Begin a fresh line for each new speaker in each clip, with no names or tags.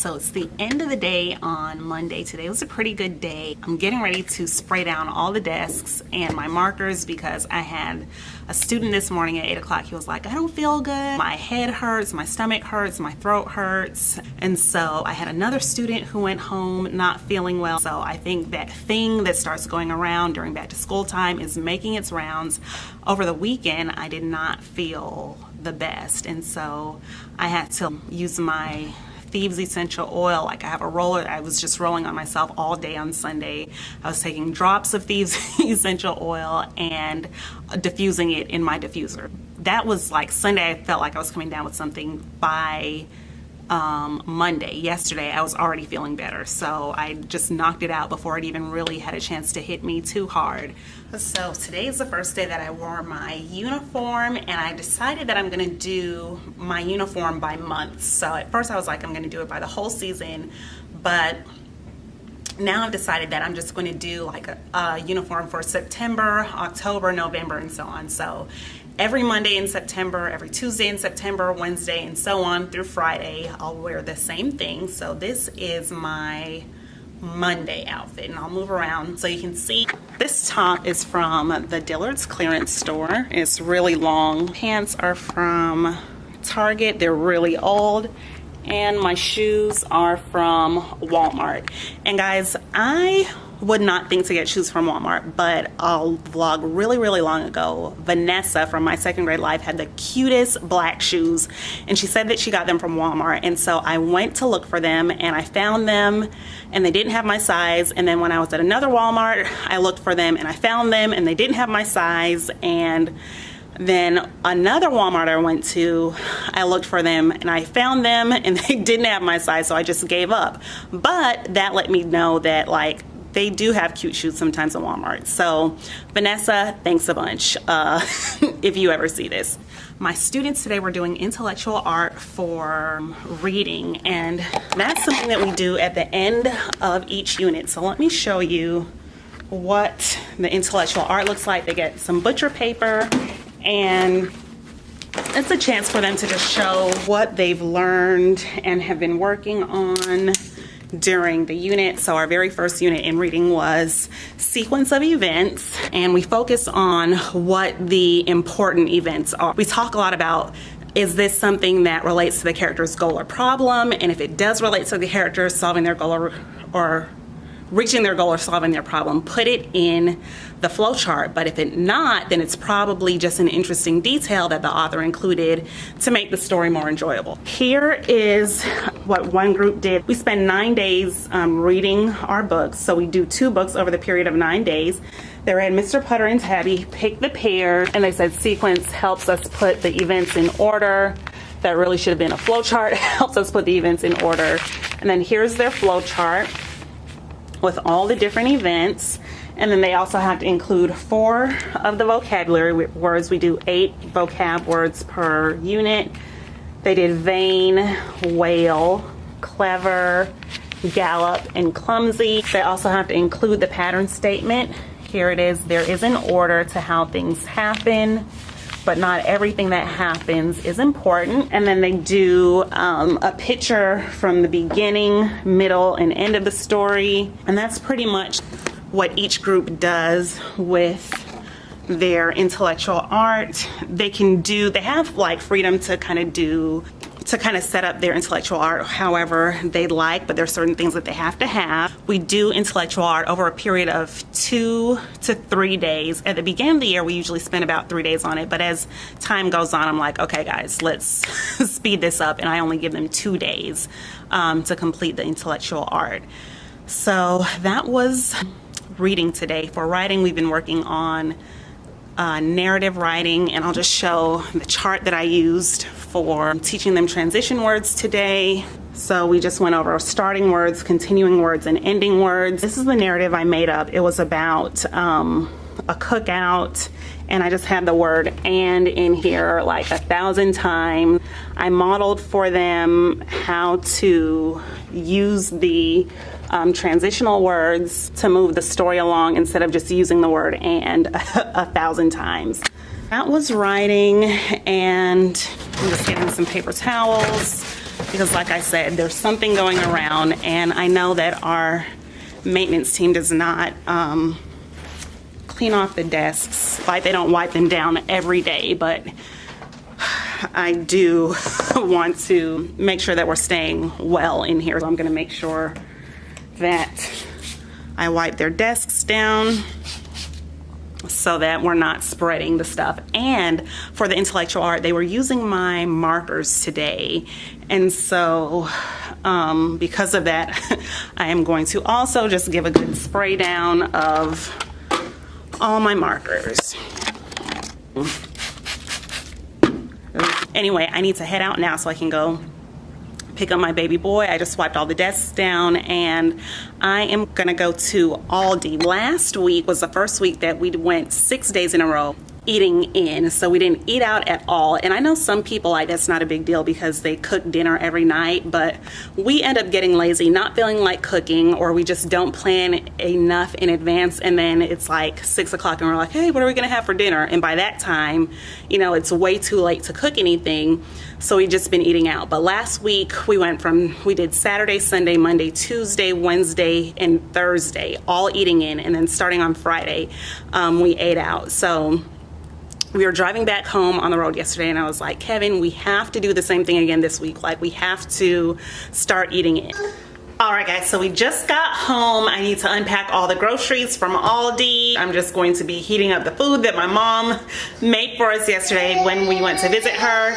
So it's the end of the day on Monday. Today was a pretty good day. I'm getting ready to spray down all the desks and my markers because I had a student this morning at 8 o'clock. He was like, I don't feel good. My head hurts, my stomach hurts, my throat hurts. And so I had another student who went home not feeling well. So I think that thing that starts going around during back to school time is making its rounds. Over the weekend, I did not feel the best. And so I had to use my Thieves essential oil. Like I have a roller, I was just rolling on myself all day on Sunday. I was taking drops of Thieves essential oil and diffusing it in my diffuser. That was like Sunday. I felt like I was coming down with something. By Monday, yesterday, I was already feeling better. So I just knocked it out before it even really had a chance to hit me too hard. So today is the first day that I wore my uniform, and I decided that I'm gonna do my uniform by month. So at first I was like, I'm gonna do it by the whole season, but now I've decided that I'm just going to do like a uniform for September, October, November, and so on. So every Monday in September, every Tuesday in September, Wednesday, and so on through Friday, I'll wear the same thing. So this is my Monday outfit, and I'll move around so you can see. This top is from the Dillard's clearance store. It's really long. Pants are from Target. They're really old. And my shoes are from Walmart. And guys, I would not think to get shoes from Walmart, but a vlog really long ago, Vanessa from My Second Grade Life had the cutest black shoes, and she said that she got them from Walmart. And so I went to look for them, and I found them, and they didn't have my size. And then when I was at another Walmart, I looked for them, and I found them, and they didn't have my size. And then another Walmart I went to, I looked for them and I found them, and they didn't have my size, so I just gave up. But that let me know that like they do have cute shoes sometimes at Walmart. So Vanessa, thanks a bunch if you ever see this. My students today were doing intellectual art for reading, and that's something that we do at the end of each unit. So let me show you what the intellectual art looks like. They get some butcher paper, and it's a chance for them to just show what they've learned and have been working on during the unit. So our very first unit in reading was sequence of events, and we focus on what the important events are. We talk a lot about, is this something that relates to the character's goal or problem? And if it does relate to the character solving their goal or reaching their goal or solving their problem, put it in the flowchart. But if it's not, then it's probably just an interesting detail that the author included to make the story more enjoyable. Here is what one group did. We spend 9 days reading our books. So we do 2 books over the period of 9 days. They read Mr. Putter and Tabby, Pick the Pear, and they said sequence helps us put the events in order. That really should have been a flowchart. Helps us put the events in order. And then here's their flowchart with all the different events. And then they also have to include 4 of the vocabulary words. We do 8 vocab words per unit. They did vain, whale, clever, gallop, and clumsy. They also have to include the pattern statement. Here it is. There is an order to how things happen, but not everything that happens is important. And then they do a picture from the beginning, middle, and end of the story. And that's pretty much what each group does with their intellectual art. They have like freedom to kind of set up their intellectual art however they like, but there's certain things that they have to have. We do intellectual art over a period of 2 to 3 days. At the beginning of the year, we usually spend about 3 days on it, but as time goes on, I'm like, okay guys, let's speed this up, and I only give them 2 days to complete the intellectual art. So that was reading today. For writing, we've been working on narrative writing, and I'll just show the chart that I used for teaching them transition words today. So we just went over starting words, continuing words, and ending words. This is the narrative I made up. It was about a cookout, and I just had the word "and" in here like 1,000 times. I modeled for them how to use the transitional words to move the story along instead of just using the word "and" 1,000 times. That was writing, and I'm just getting some paper towels. because like I said, there's something going around, and I know that our maintenance team does not clean off the desks. Like, they don't wipe them down every day, but I do want to make sure that we're staying well in here. So I'm gonna make sure that I wipe their desks down so that we're not spreading the stuff. And for the intellectual art, they were using my markers today. And so because of that, I am going to also just give a good spray down of all my markers. Anyway, I need to head out now so I can go pick up my baby boy. I just wiped all the desks down, and I am gonna go to Aldi. Last week was the first week that we went 6 days in a row eating in, so we didn't eat out at all. And I know some people, like, that's not a big deal because they cook dinner every night, but we end up getting lazy, not feeling like cooking, or we just don't plan enough in advance, and then it's like 6 o'clock and we're like, hey, what are we gonna have for dinner? And by that time, you know, it's way too late to cook anything, so we've just been eating out. But last week we did Saturday, Sunday, Monday, Tuesday, Wednesday, and Thursday, all eating in, and then starting on Friday, we ate out. So we were driving back home on the road yesterday, and I was like, Kevin, we have to do the same thing again this week. Like, we have to start eating in. All right, guys, so we just got home. I need to unpack all the groceries from Aldi. I'm just going to be heating up the food that my mom made for us yesterday when we went to visit her.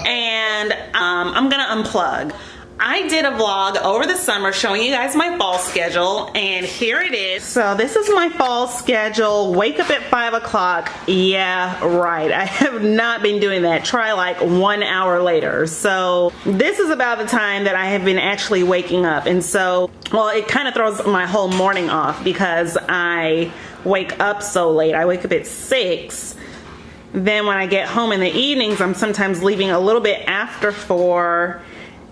And I'm gonna unplug. I did a vlog over the summer showing you guys my fall schedule, and here it is. So this is my fall schedule. Wake up at 5 o'clock. Yeah, right. I have not been doing that. Try like 1 hour later. So this is about the time that I have been actually waking up. And so, well, it kind of throws my whole morning off because I wake up so late. I wake up at 6. Then when I get home in the evenings, I'm sometimes leaving a little bit after 4.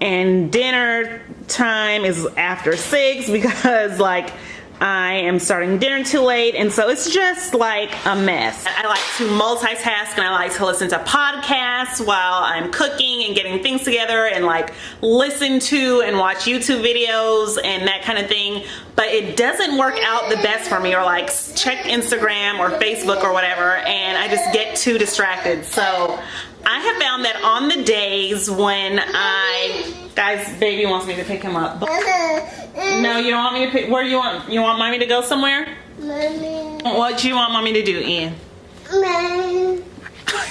And dinner time is after 6 because, like, I am starting dinner too late, and so it's just like a mess. I like to multitask, and I like to listen to podcasts while I'm cooking and getting things together, and like listen to and watch YouTube videos and that kind of thing. But it doesn't work out the best for me, or like check Instagram or Facebook or whatever, and I just get too distracted. So I have found that on the days when guys, baby wants me to pick him up. No, you don't want me to pick, where you want mommy to go somewhere? Mommy. What do you want mommy to do, Ian? Mommy.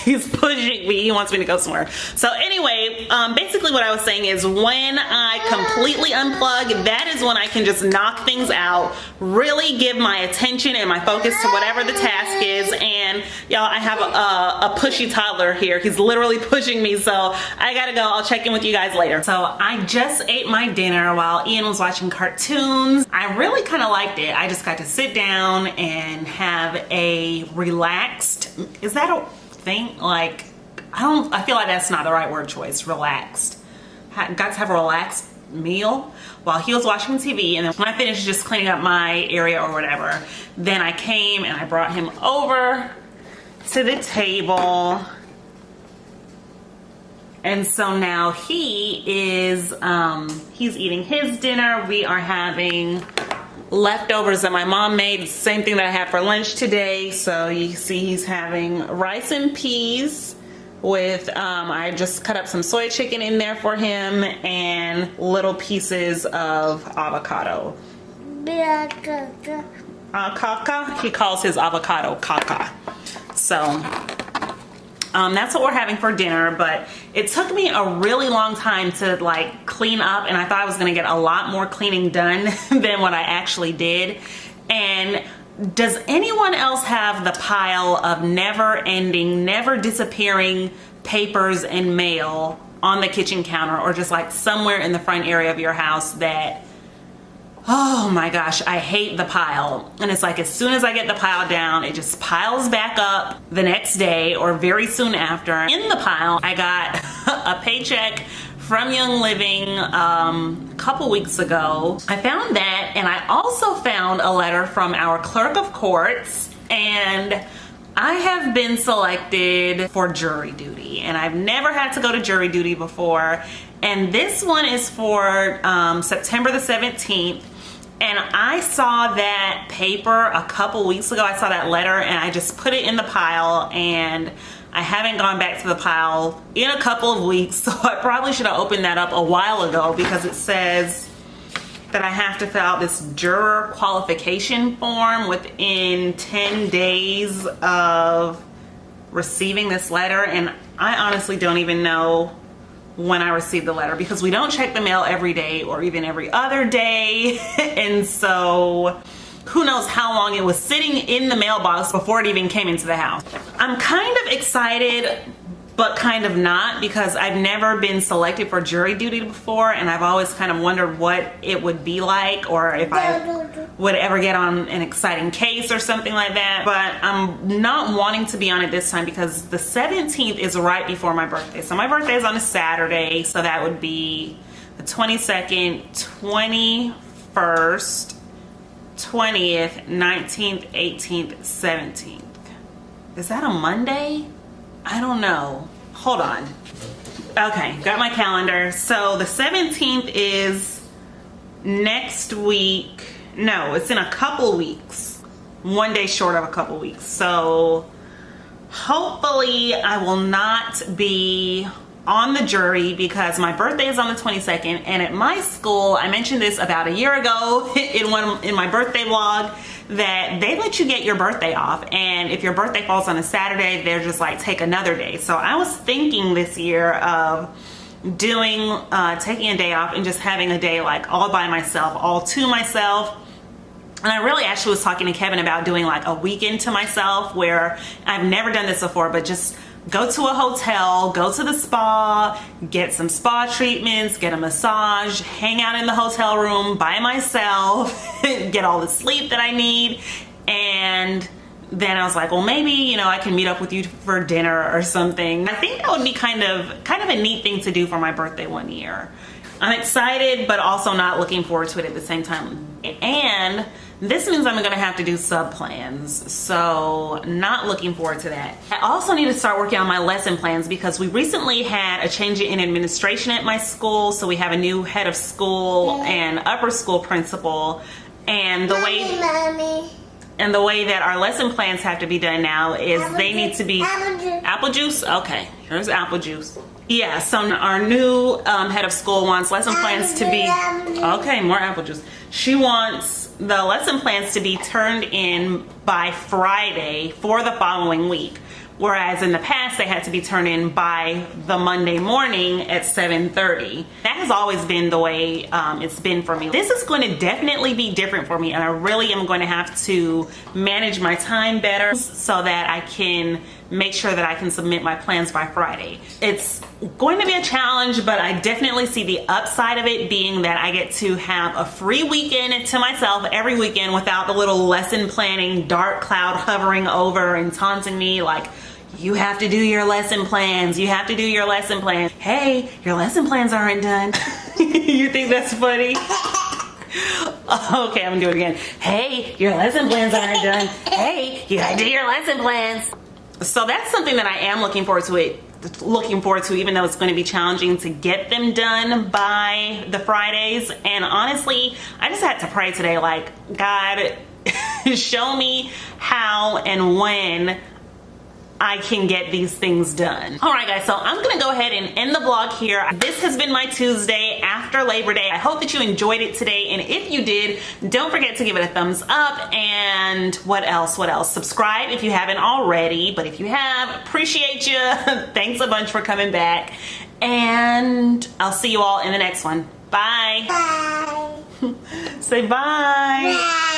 He's pushing me, he wants me to go somewhere. So anyway, basically what I was saying is when I completely unplug, that is when I can just knock things out, really give my attention and my focus to whatever the task is. And y'all, I have a pushy toddler here. He's literally pushing me, so I gotta go. I'll check in with you guys later. So I just ate my dinner while Ian was watching cartoons. I really kind of liked it. I just got to sit down and have a relaxed, is that a thing? Like, I feel like that's not the right word choice. Relaxed. Got to have a relaxed meal while he was watching TV, and then when I finished just cleaning up my area or whatever, then I came and I brought him over to the table, and so now he is he's eating his dinner. We are having leftovers that my mom made, same thing that I had for lunch today. So you see he's having rice and peas with I just cut up some soy chicken in there for him, and little pieces of avocado. Caca? He calls his avocado caca. So that's what we're having for dinner. But it took me a really long time to like clean up, and I thought I was gonna get a lot more cleaning done than what I actually did. And does anyone else have the pile of never-ending, never disappearing papers and mail on the kitchen counter, or just like somewhere in the front area of your house that, oh my gosh, I hate the pile? And it's like as soon as I get the pile down, it just piles back up the next day or very soon after. In the pile, I got a paycheck from Young Living a couple weeks ago. I found that, and I also found a letter from our clerk of courts, and I have been selected for jury duty, and I've never had to go to jury duty before. And this one is for September the 17th. And I saw that paper a couple weeks ago. I saw that letter and I just put it in the pile, and I haven't gone back to the pile in a couple of weeks. So I probably should have opened that up a while ago, because it says that I have to fill out this juror qualification form within 10 days of receiving this letter. And I honestly don't even know when I received the letter, because we don't check the mail every day or even every other day. And so who knows how long it was sitting in the mailbox before it even came into the house. I'm kind of excited, but kind of not, because I've never been selected for jury duty before, and I've always kind of wondered what it would be like, or if I would ever get on an exciting case or something like that. But I'm not wanting to be on it this time, because the 17th is right before my birthday. So my birthday is on a Saturday, so that would be the 22nd, 21st, 20th, 19th, 18th, 17th. Is that a Monday? I don't know. Hold on. Okay, got my calendar. So the 17th is next week. No, it's in a couple weeks. One day short of a couple weeks. So hopefully I will not be on the jury, because my birthday is on the 22nd, and at my school, I mentioned this about a year ago in my birthday vlog, that they let you get your birthday off, and if your birthday falls on a Saturday, they're just like, take another day. So I was thinking this year of doing taking a day off and just having a day like all by myself, all to myself. And I really actually was talking to Kevin about doing like a weekend to myself, where I've never done this before, but just go to a hotel, go to the spa, get some spa treatments, get a massage, hang out in the hotel room by myself, get all the sleep that I need. And then I was like, well, maybe, you know, I can meet up with you for dinner or something. I think that would be kind of a neat thing to do for my birthday one year. I'm excited, but also not looking forward to it at the same time. And this means I'm gonna have to do sub plans, so not looking forward to that. I also need to start working on my lesson plans, because we recently had a change in administration at my school. So we have a new head of school and upper school principal, and the way that our lesson plans have to be done now is they need to be apple juice. Okay, here's apple juice. Yeah, so our new head of school wants lesson plans to be, okay, more apple juice. She wants the lesson plans to be turned in by Friday for the following week. Whereas in the past, they had to be turned in by the Monday morning at 7:30. That has always been the way it's been for me. This is going to definitely be different for me, and I really am going to have to manage my time better so that I can make sure that I can submit my plans by Friday. It's going to be a challenge, but I definitely see the upside of it being that I get to have a free weekend to myself every weekend without the little lesson planning dark cloud hovering over and taunting me like, you have to do your lesson plans. You have to do your lesson plans. Hey, your lesson plans aren't done. You think that's funny? Okay, I'm gonna do it again. Hey, your lesson plans aren't done. Hey, you gotta do your lesson plans. So that's something that I am looking forward to, even though it's going to be challenging to get them done by the Fridays. And honestly, I just had to pray today, like, God, show me how and when I can get these things done. All right, guys, so I'm gonna go ahead and end the vlog here. This has been my Tuesday after Labor Day. I hope that you enjoyed it today, and if you did, don't forget to give it a thumbs up. And what else? Subscribe if you haven't already, but if you have, appreciate you. Thanks a bunch for coming back, and I'll see you all in the next one. Bye. Bye. Say bye. Bye.